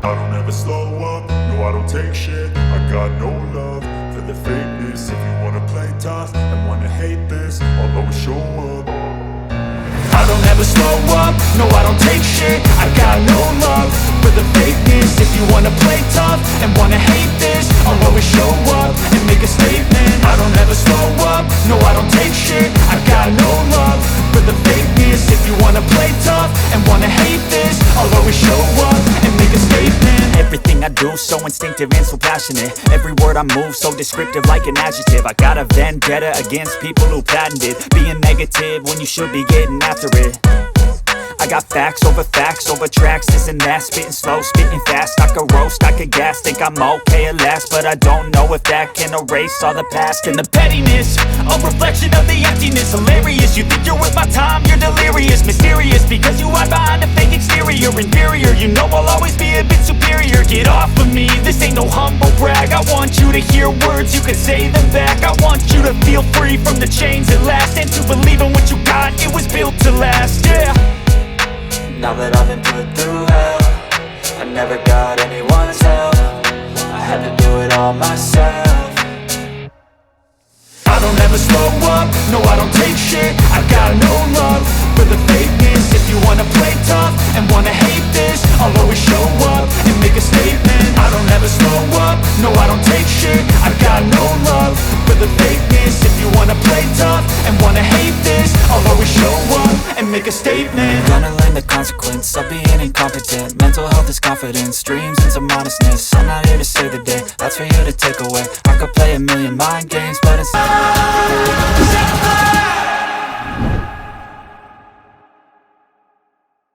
I don't ever slow up, no I don't take shit. I got no love for the fakeness. If you wanna play tough and wanna hate this, I'll always show up. I don't ever slow up, no I don't take shit. I got no love for the fakeness. If you wanna play tough and wanna hate this, I'll always show up and make a statement. I don't ever slow up, no I don't take shit. I got no love for the fakeness. If you wanna play tough and wanna hate this, I'll always show up and make a statement. Everything I do so instinctive and so passionate. Every word I move so descriptive like an adjective. I got a vendetta against people who patented being negative when you should be getting after it. I got facts over tracks, this and that. Spitting slow, spitting fast, I could roast, I could gas. Think I'm okay at last, but I don't know if that can erase all the past. And the pettiness, a reflection of the emptiness. Hilarious, you think you're worth my time, you're delirious. Mysterious, because you hide behind a fake exterior. Inferior, you know I'll always be a bit superior. Get off of me, this ain't no humble brag. I want you to hear words, you can say them back. I want you to feel free from the chains at last, and to believe in what you got, it was built to last, yeah. Now that I've been put through hell, I never got anyone's help. I had to do it all myself. I don't ever slow up, no I don't take shit. I got no love for the fakeness. If you wanna play tough and wanna hate this, I'll always show up and make a statement. I don't ever slow up, no I don't take shit. I got no love for the fakeness. If you wanna play tough and wanna hate this, I'll always show up and make a statement. Gonna learn the consequence of being incompetent. Mental health is confidence, dreams and some honestness. I'm not here to save the day, that's for you to take away. I could play a million mind games, but it's